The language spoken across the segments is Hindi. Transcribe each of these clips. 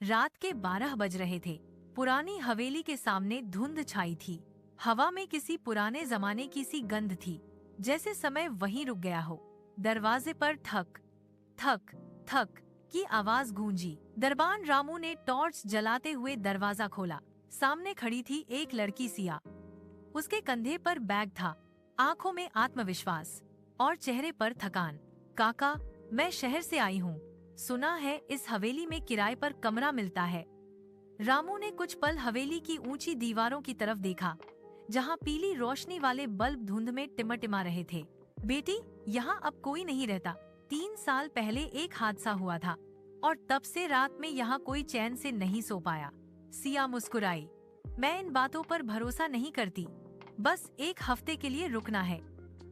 रात के 12 बज रहे थे। पुरानी हवेली के सामने धुंध छाई थी। हवा में किसी पुराने जमाने की सी गंध थी, जैसे समय वहीं रुक गया हो। दरवाजे पर ठक ठक ठक की आवाज गूंजी। दरबान रामू ने टॉर्च जलाते हुए दरवाजा खोला। सामने खड़ी थी एक लड़की सिया। उसके कंधे पर बैग था, आंखों में आत्मविश्वास और चेहरे पर थकान। काका, मैं शहर से आई हूँ। सुना है इस हवेली में किराए पर कमरा मिलता है। रामू ने कुछ पल हवेली की ऊंची दीवारों की तरफ देखा, जहाँ पीली रोशनी वाले बल्ब धुंध में टिमटिमा रहे थे। बेटी, यहाँ अब कोई नहीं रहता। 3 साल पहले एक हादसा हुआ था और तब से रात में यहाँ कोई चैन से नहीं सो पाया। सिया मुस्कुराई। मैं इन बातों पर भरोसा नहीं करती, बस एक हफ्ते के लिए रुकना है।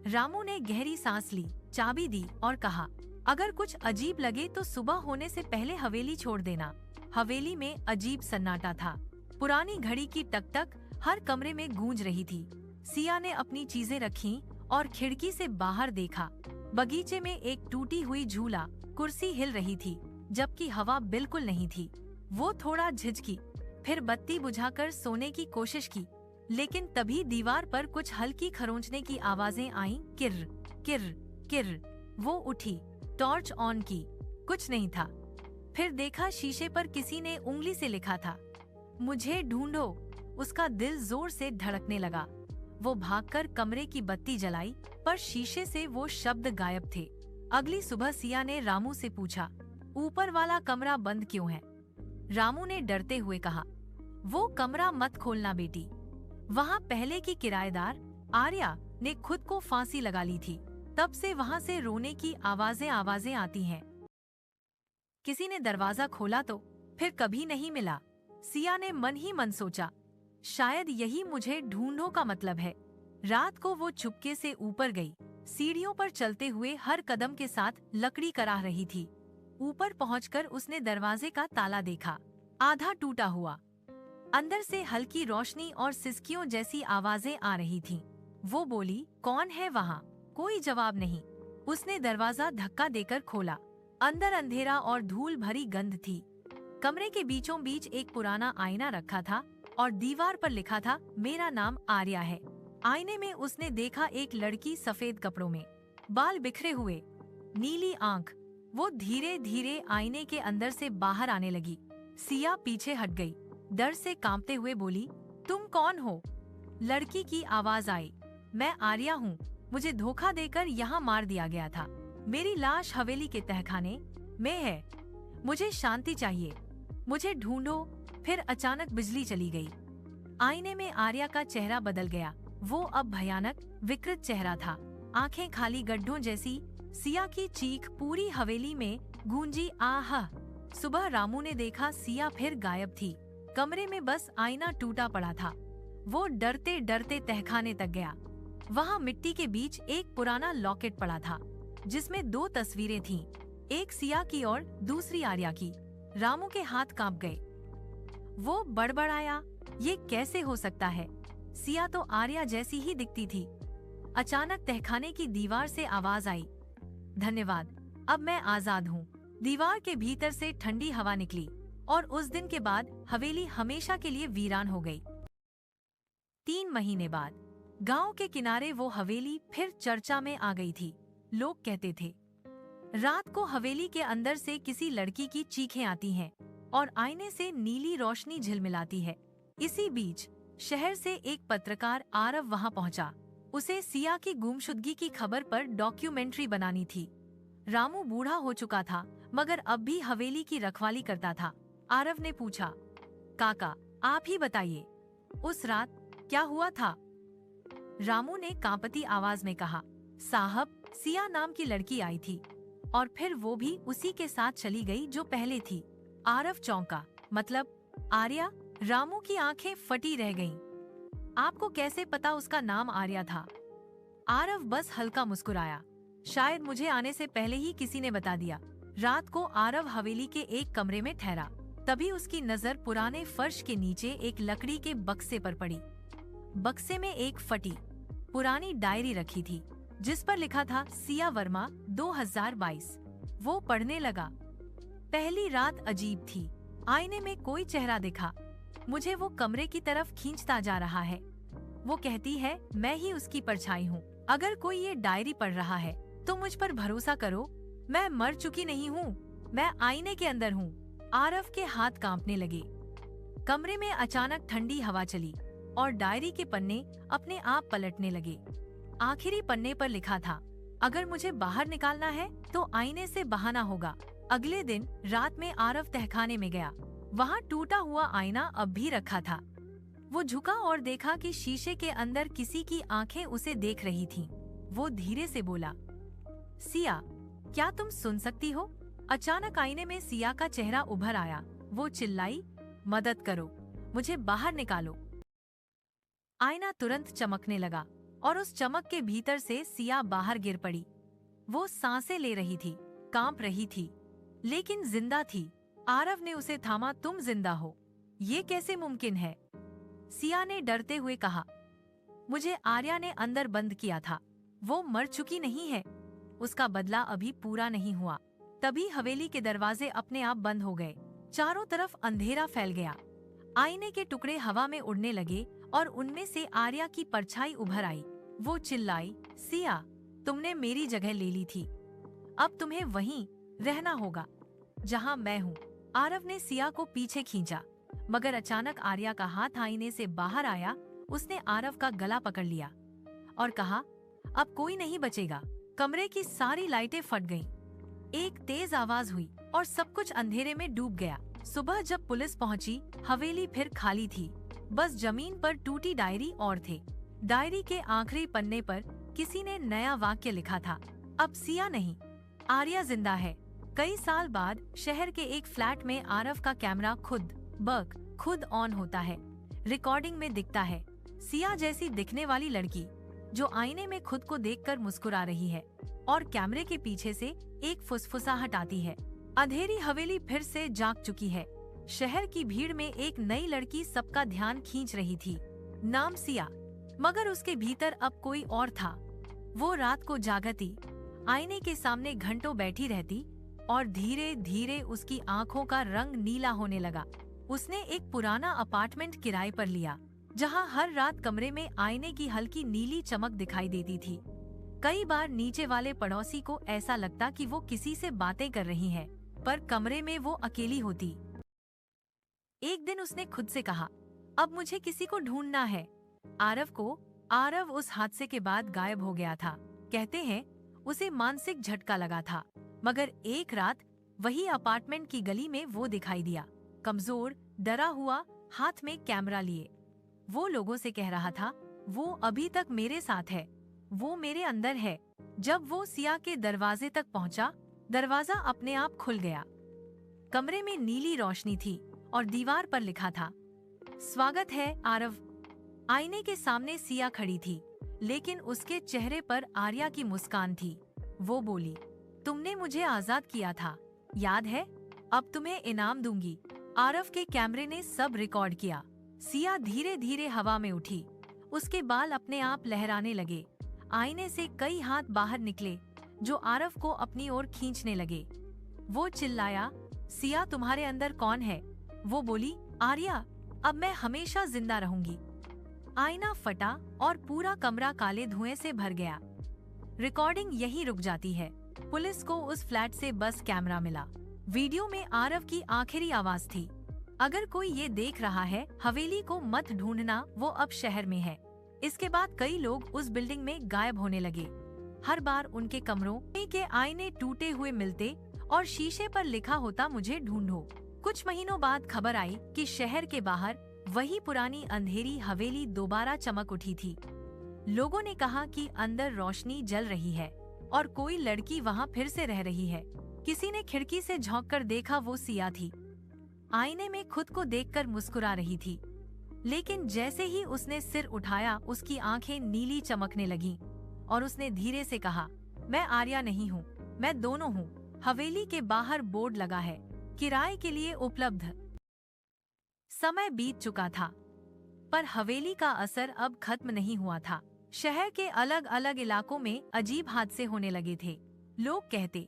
रामू ने गहरी सांस ली, चाबी दी और कहा, अगर कुछ अजीब लगे तो सुबह होने से पहले हवेली छोड़ देना। हवेली में अजीब सन्नाटा था। पुरानी घड़ी की टक टक हर कमरे में गूंज रही थी। सिया ने अपनी चीजें रखीं और खिड़की से बाहर देखा। बगीचे में एक टूटी हुई झूला कुर्सी हिल रही थी, जबकि हवा बिल्कुल नहीं थी। वो थोड़ा झिझकी, फिर बत्ती बुझाकर सोने की कोशिश की, लेकिन तभी दीवार पर कुछ हल्की खरोंचने की आवाजें आईं। किर किर किर। वो उठी, टॉर्च ऑन की, कुछ नहीं था। फिर देखा शीशे पर किसी ने उंगली से लिखा था, मुझे ढूंढो। उसका दिल जोर से धड़कने लगा। वो भागकर कमरे की बत्ती जलाई, पर शीशे से वो शब्द गायब थे। अगली सुबह सिया ने रामू से पूछा, ऊपर वाला कमरा बंद क्यों है? रामू ने डरते हुए कहा, वो कमरा मत खोलना बेटी। वहाँ पहले की किराएदार आर्या ने खुद को फांसी लगा ली थी। तब से वहाँ से रोने की आवाजें आती हैं। किसी ने दरवाजा खोला तो फिर कभी नहीं मिला। सिया ने मन ही मन सोचा, शायद यही मुझे ढूंढो का मतलब है। रात को वो चुपके से ऊपर गई। सीढ़ियों पर चलते हुए हर कदम के साथ लकड़ी कराह रही थी। ऊपर पहुंचकर उसने दरवाजे का ताला देखा, आधा टूटा हुआ। अंदर से हल्की रोशनी और सिसकियों जैसी आवाजें आ रही थीं। वो बोली, कौन है वहाँ? कोई जवाब नहीं। उसने दरवाजा धक्का देकर खोला। अंदर अंधेरा और धूल भरी गंध थी। कमरे के बीचों बीच एक पुराना आईना रखा था और दीवार पर लिखा था, मेरा नाम आर्या है। आईने में उसने देखा एक लड़की सफेद कपड़ों में, बाल बिखरे हुए, नीली आंख। वो धीरे धीरे आईने के अंदर से बाहर आने लगी। सिया पीछे हट गई, डर से कांपते हुए बोली, तुम कौन हो? लड़की की आवाज आई, मैं आर्या हूँ। मुझे धोखा देकर यहाँ मार दिया गया था। मेरी लाश हवेली के तहखाने में है। मुझे शांति चाहिए, मुझे ढूंढो। फिर अचानक बिजली चली गई। आईने में आर्या का चेहरा बदल गया। वो अब भयानक विकृत चेहरा था, आंखें खाली गड्ढों जैसी। सिया की चीख पूरी हवेली में गूंजी, आहा। सुबह रामू ने देखा सिया फिर गायब थी। कमरे में बस आईना टूटा पड़ा था। वो डरते डरते तहखाने तक गया। वहाँ मिट्टी के बीच एक पुराना लॉकेट पड़ा था, जिसमें 2 तस्वीरें थीं, एक सिया की और दूसरी आर्या की। रामू के हाथ कांप गए। वो बड़बड़ाया, ये कैसे हो सकता है? सिया तो आर्या जैसी ही दिखती थी। अचानक तहखाने की दीवार से आवाज आई, धन्यवाद, अब मैं आजाद हूँ। दीवार के भीतर से ठंडी हवा निकली और उस दिन के बाद हवेली हमेशा के लिए वीरान हो गई। 3 महीने बाद गांव के किनारे वो हवेली फिर चर्चा में आ गई थी। लोग कहते थे, रात को हवेली के अंदर से किसी लड़की की चीखें आती हैं और आईने से नीली रोशनी झिलमिलाती है। इसी बीच शहर से एक पत्रकार आरव वहां पहुंचा। उसे सिया की गुमशुदगी की खबर पर डॉक्यूमेंट्री बनानी थी। रामू बूढ़ा हो चुका था, मगर अब भी हवेली की रखवाली करता था। आरव ने पूछा, काका, आप ही बताइए, उस रात क्या हुआ था? रामू ने कांपती आवाज में कहा, साहब, सिया नाम की लड़की आई थी और फिर वो भी उसी के साथ चली गई जो पहले थी। आरव चौंका, मतलब आर्या? रामू की आंखें फटी रह गईं। आपको कैसे पता उसका नाम आर्या था? आरव बस हल्का मुस्कुराया, शायद मुझे आने से पहले ही किसी ने बता दिया। रात को आरव हवेली के एक कमरे में ठहरा। तभी उसकी नजर पुराने फर्श के नीचे एक लकड़ी के बक्से पर पड़ी। बक्से में एक फटी पुरानी डायरी रखी थी, जिस पर लिखा था, सिया वर्मा 2022। वो पढ़ने लगा। पहली रात अजीब थी। आईने में कोई चेहरा दिखा, मुझे वो कमरे की तरफ खींचता जा रहा है। वो कहती है, मैं ही उसकी परछाई हूँ। अगर कोई ये डायरी पढ़ रहा है तो मुझ पर भरोसा करो, मैं मर चुकी नहीं हूँ, मैं आईने के अंदर हूँ। आरव के हाथ कांपने लगे। कमरे में अचानक ठंडी हवा चली और डायरी के पन्ने अपने आप पलटने लगे। आखिरी पन्ने पर लिखा था, अगर मुझे बाहर निकालना है तो आईने से बहाना होगा। अगले दिन रात में आरव तहखाने में गया। वहाँ टूटा हुआ आईना अब भी रखा था। वो झुका और देखा कि शीशे के अंदर किसी की आंखें उसे देख रही थीं। वो धीरे से बोला, सिया, क्या तुम सुन सकती हो? अचानक आईने में सिया का चेहरा उभर आया। वो चिल्लाई, मदद करो, मुझे बाहर निकालो। आईना तुरंत चमकने लगा और उस चमक के भीतर से सिया बाहर गिर पड़ी। वो सांसें ले रही थी, कांप रही थी, लेकिन जिंदा थी। आरव ने उसे थामा। तुम जिंदा हो, ये कैसे मुमकिन है? सिया ने डरते हुए कहा, मुझे आर्या ने अंदर बंद किया था, वो मर चुकी नहीं है, उसका बदला अभी पूरा नहीं हुआ। तभी हवेली के दरवाजे अपने आप बंद हो गए। चारों तरफ अंधेरा फैल गया। आईने के टुकड़े हवा में उड़ने लगे और उनमें से आर्या की परछाई उभर आई। वो चिल्लाई, सिया, तुमने मेरी जगह ले ली थी, अब तुम्हें वहीं रहना होगा जहां मैं हूँ। आरव ने सिया को पीछे खींचा, मगर अचानक आर्या का हाथ आईने से बाहर आया। उसने आरव का गला पकड़ लिया और कहा, अब कोई नहीं बचेगा। कमरे की सारी लाइटें फट गईं। एक तेज आवाज हुई और सब कुछ अंधेरे में डूब गया। सुबह जब पुलिस पहुंची, हवेली फिर खाली थी। बस जमीन पर टूटी डायरी और थे। डायरी के आखिरी पन्ने पर किसी ने नया वाक्य लिखा था, अब सिया नहीं, आर्या जिंदा है। कई साल बाद शहर के एक फ्लैट में आरव का कैमरा खुद ऑन होता है। रिकॉर्डिंग में दिखता है सिया जैसी दिखने वाली लड़की, जो आईने में खुद को देखकर मुस्कुरा रही है और कैमरे के पीछे से एक फुसफुसाहट आती है। अंधेरी हवेली फिर से जाग चुकी है। शहर की भीड़ में एक नई लड़की सबका ध्यान खींच रही थी, नाम सिया, मगर उसके भीतर अब कोई और था। वो रात को जागती, आईने के सामने घंटों बैठी रहती और धीरे धीरे उसकी आंखों का रंग नीला होने लगा। उसने एक पुराना अपार्टमेंट किराए पर लिया, जहां हर रात कमरे में आईने की हल्की नीली चमक दिखाई देती थी। कई बार नीचे वाले पड़ोसी को ऐसा लगता कि वो किसी से बातें कर रही है, पर कमरे में वो अकेली होती। एक दिन उसने खुद से कहा, अब मुझे किसी को ढूंढना है। आरव उस हादसे के बाद गायब हो गया था। कहते हैं उसे मानसिक झटका लगा था, मगर एक रात वही अपार्टमेंट की गली में वो दिखाई दिया, कमजोर, डरा हुआ, हाथ में कैमरा लिए। वो लोगों से कह रहा था, वो अभी तक मेरे साथ है, वो मेरे अंदर है। जब वो सिया के दरवाजे तक पहुंचा, दरवाजा अपने आप खुल गया। कमरे में नीली रोशनी थी और दीवार पर लिखा था, स्वागत है आरव। आईने के सामने सिया खड़ी थी, लेकिन उसके चेहरे पर आर्या की मुस्कान थी। वो बोली, तुमने मुझे आजाद किया था, याद है? अब तुम्हें इनाम दूंगी। आरव के कैमरे ने सब रिकॉर्ड किया। सिया धीरे धीरे हवा में उठी, उसके बाल अपने आप लहराने लगे। आईने से कई हाथ बाहर निकले, जो आरव को अपनी ओर खींचने लगे। वो चिल्लाया, सिया, तुम्हारे अंदर कौन है? वो बोली, आर्या, अब मैं हमेशा जिंदा रहूंगी। आईना फटा और पूरा कमरा काले धुएं से भर गया। रिकॉर्डिंग यहीं रुक जाती है। पुलिस को उस फ्लैट से बस कैमरा मिला। वीडियो में आरव की आखिरी आवाज थी, अगर कोई ये देख रहा है, हवेली को मत ढूंढना, वो अब शहर में है। इसके बाद कई लोग उस बिल्डिंग में गायब होने लगे। हर बार उनके कमरों के आईने टूटे हुए मिलते और शीशे पर लिखा होता, मुझे ढूंढो। कुछ महीनों बाद खबर आई कि शहर के बाहर वही पुरानी अंधेरी हवेली दोबारा चमक उठी थी। लोगों ने कहा कि अंदर रोशनी जल रही है और कोई लड़की वहां फिर से रह रही है। किसी ने खिड़की से झांककर देखा, वो सिया थी। आईने में खुद को देखकर मुस्कुरा रही थी, लेकिन जैसे ही उसने सिर उठाया, उसकी आंखें नीली चमकने लगीं और उसने धीरे से कहा, मैं आर्या नहीं हूँ, मैं दोनों हूँ। हवेली के बाहर बोर्ड लगा है, किराए के लिए उपलब्ध। समय बीत चुका था, पर हवेली का असर अब खत्म नहीं हुआ था। शहर के अलग अलग इलाकों में अजीब हादसे होने लगे थे। लोग कहते,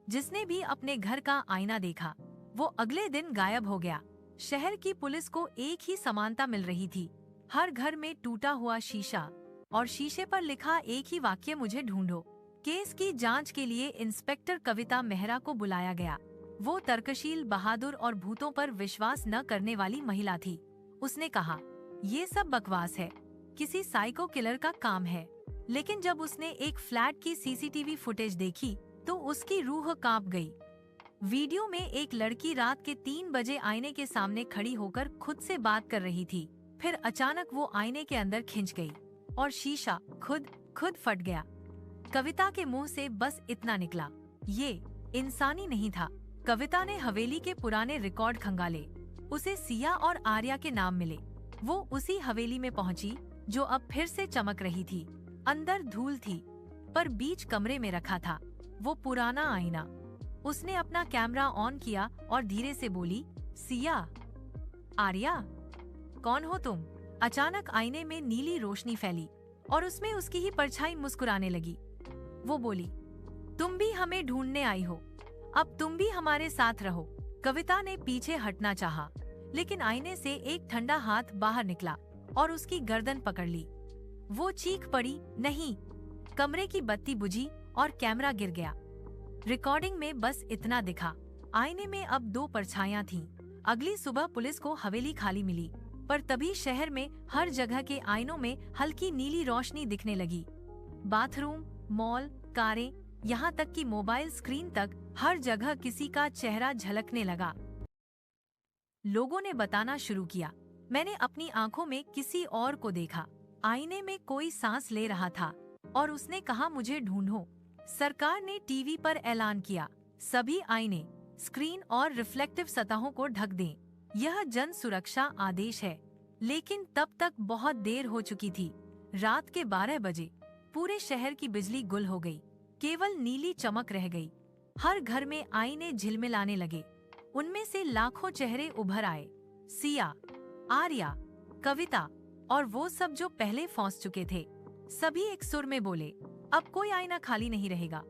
जिसने भी अपने घर का आईना देखा, वो अगले दिन गायब हो गया। शहर की पुलिस को एक ही समानता मिल रही थी, हर घर में टूटा हुआ शीशा और शीशे पर लिखा एक ही वाक्य, मुझे ढूंढो। केस की जांच के लिए इंस्पेक्टर कविता मेहरा को बुलाया गया। वो तर्कशील, बहादुर और भूतों पर विश्वास न करने वाली महिला थी। उसने कहा, ये सब बकवास है, किसी साइको किलर का काम है। लेकिन जब उसने एक फ्लैट की सीसीटीवी फुटेज देखी तो उसकी रूह कांप गई। वीडियो में एक लड़की रात के 3 बजे आईने के सामने खड़ी होकर खुद से बात कर रही थी। फिर अचानक वो आईने के अंदर खिंच गई और शीशा खुद फट गया। कविता के मुंह से बस इतना निकला, ये इंसानी नहीं था। कविता ने हवेली के पुराने रिकॉर्ड खंगाले। उसे सिया और आर्या के नाम मिले। वो उसी हवेली में पहुंची जो अब फिर से चमक रही थी। अंदर धूल थी, पर बीच कमरे में रखा था वो पुराना आईना। उसने अपना कैमरा ऑन किया और धीरे से बोली, सिया, आर्या, कौन हो तुम? अचानक आईने में नीली रोशनी फैली और उसमें उसकी ही परछाई मुस्कुराने लगी। वो बोली, तुम भी हमें ढूंढने आई हो, अब तुम भी हमारे साथ रहो। कविता ने पीछे हटना चाहा, लेकिन आईने से एक ठंडा हाथ बाहर निकला और उसकी गर्दन पकड़ ली। वो चीख पड़ी, नहीं। कमरे की बत्ती बुझी और कैमरा गिर गया। रिकॉर्डिंग में बस इतना दिखा, आईने में अब 2 परछाइयां थीं। अगली सुबह पुलिस को हवेली खाली मिली, पर तभी शहर में हर जगह के आईनों में हल्की नीली रोशनी दिखने लगी। बाथरूम, मॉल, कारें, यहाँ तक कि मोबाइल स्क्रीन तक, हर जगह किसी का चेहरा झलकने लगा। लोगों ने बताना शुरू किया, मैंने अपनी आंखों में किसी और को देखा। आईने में कोई सांस ले रहा था और उसने कहा, मुझे ढूंढो। सरकार ने टीवी पर ऐलान किया, सभी आईने, स्क्रीन और रिफ्लेक्टिव सतहों को ढक दें। यह जन सुरक्षा आदेश है। लेकिन तब तक बहुत देर हो चुकी थी। रात के 12 बजे पूरे शहर की बिजली गुल हो गई, केवल नीली चमक रह गई। हर घर में आईने झिलमिलाने लगे, उनमें से लाखों चेहरे उभर आए। सिया, आर्या, कविता और वो सब जो पहले फंस चुके थे। सभी एक सुर में बोले, अब कोई आईना खाली नहीं रहेगा।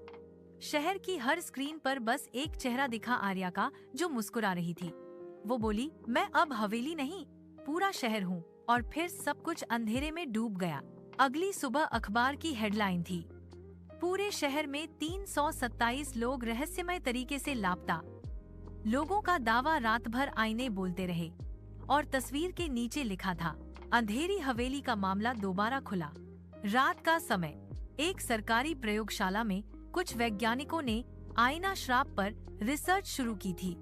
शहर की हर स्क्रीन पर बस एक चेहरा दिखा, आर्या का, जो मुस्कुरा रही थी। वो बोली, मैं अब हवेली नहीं, पूरा शहर हूँ। और फिर सब कुछ अंधेरे में डूब गया। अगली सुबह अखबार की हेडलाइन थी, पूरे शहर में 327 लोग रहस्यमय तरीके से लापता। लोगों का दावा, रात भर आईने बोलते रहे और तस्वीर के नीचे लिखा था, अंधेरी हवेली का मामला दोबारा खुला। रात का समय, एक सरकारी प्रयोगशाला में कुछ वैज्ञानिकों ने आईना श्राप पर रिसर्च शुरू की थी।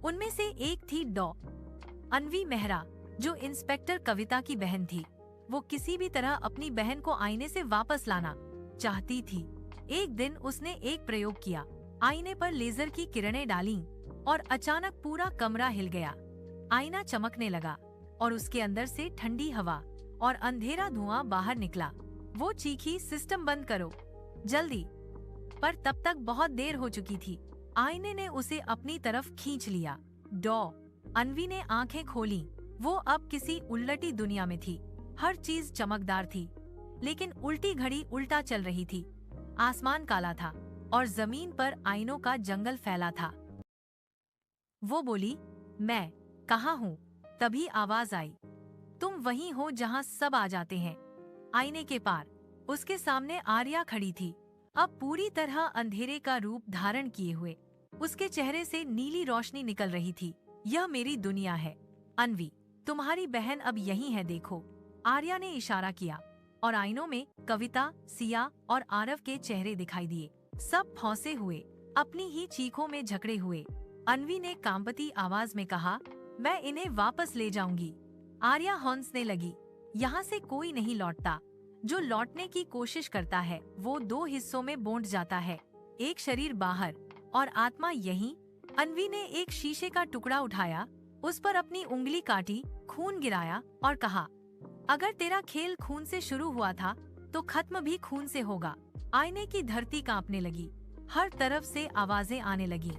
उनमें से एक थी डॉ. अन्वी मेहरा, जो इंस्पेक्टर कविता की बहन थी। वो किसी भी तरह अपनी बहन को आईने से वापस लाना चाहती थी। एक दिन उसने एक प्रयोग किया, आईने पर लेजर की किरणें डालीं और अचानक पूरा कमरा हिल गया। आईना चमकने लगा और उसके अंदर से ठंडी हवा और अंधेरा धुआं बाहर निकला। वो चीखी, सिस्टम बंद करो, जल्दी। पर तब तक बहुत देर हो चुकी थी। आईने ने उसे अपनी तरफ खींच लिया। डॉ. अन्वी ने आंखें खोलीं। वो अब किसी उल्टी दुनिया में थी। हर चीज चमकदार थी, लेकिन उल्टी घड़ी उल्टा चल रही थी। आसमान काला था और जमीन पर आईनों का जंगल फैला था। वो बोली, मैं कहाँ हूँ? तभी आवाज आई, तुम वहीं हो जहाँ सब आ जाते हैं। आईने के पार उसके सामने आर्या खड़ी थी, अब पूरी तरह अंधेरे का रूप धारण किए हुए। उसके चेहरे से नीली रोशनी निकल रही थी। यह मेरी दुनिया है अन्वी, तुम्हारी बहन अब यहीं है, देखो। आर्या ने इशारा किया और आईनों में कविता, सिया और आरव के चेहरे दिखाई दिए। सब फंसे हुए, अपनी ही चीखों में झकड़े हुए। अन्वी ने कांपती आवाज में कहा, मैं इन्हें वापस ले जाऊंगी। आर्या हंसने लगी, यहाँ से कोई नहीं लौटता। जो लौटने की कोशिश करता है वो 2 हिस्सों में बंट जाता है, एक शरीर बाहर और आत्मा यहीं। अन्वी ने एक शीशे का टुकड़ा उठाया, उस पर अपनी उंगली काटी, खून गिराया और कहा, अगर तेरा खेल खून से शुरू हुआ था तो खत्म भी खून से होगा। आईने की धरती कांपने लगी, हर तरफ से आवाजें आने लगी।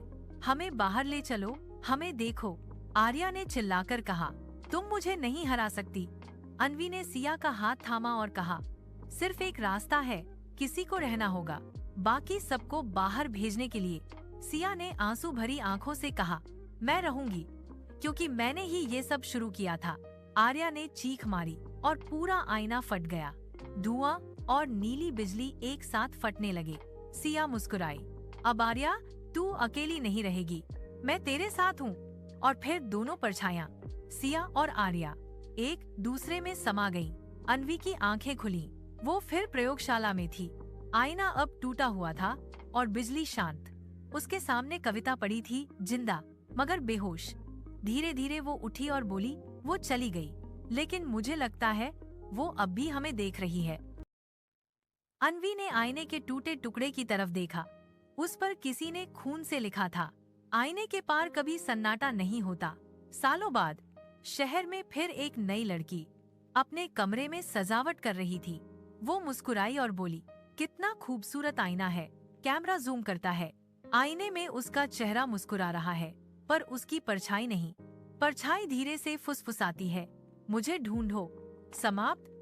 हमें बाहर ले चलो, हमें देखो, आर्या ने चिल्लाकर कहा। तुम मुझे नहीं हरा सकती। अन्वी ने सिया का हाथ थामा और कहा, सिर्फ एक रास्ता है, किसी को रहना होगा, बाकी सबको बाहर भेजने के लिए। सिया ने आंसू भरी आंखों से कहा, मैं रहूंगी, क्योंकि मैंने ही ये सब शुरू किया था। आर्या ने चीख मारी और पूरा आईना फट गया। धुआं और नीली बिजली एक साथ फटने लगे। सिया मुस्कुराई। अब आर्या, तू अकेली नहीं रहेगी, मैं तेरे साथ हूँ। और फिर दोनों परछाइयां, सिया और आर्या, एक दूसरे में समा गईं। अन्वी की आंखें खुलीं। वो फिर प्रयोगशाला में थी। आईना अब टूटा हुआ था और बिजली शांत। उसके सामने कविता पड़ी थी, जिंदा मगर बेहोश। धीरे धीरे वो उठी और बोली, वो चली गई, लेकिन मुझे लगता है वो अब भी हमें देख रही है। अन्वी ने आईने के टूटे टुकड़े की तरफ देखा। उस पर किसी ने खून से लिखा था, आईने के पार कभी सन्नाटा नहीं होता। सालों बाद शहर में फिर एक नई लड़की अपने कमरे में सजावट कर रही थी। वो मुस्कुराई और बोली, कितना खूबसूरत आईना है। कैमरा जूम करता है। आईने में उसका चेहरा मुस्कुरा रहा है, पर उसकी परछाई नहीं। परछाई धीरे से फुसफुसाती है, मुझे ढूंढो। समाप्त।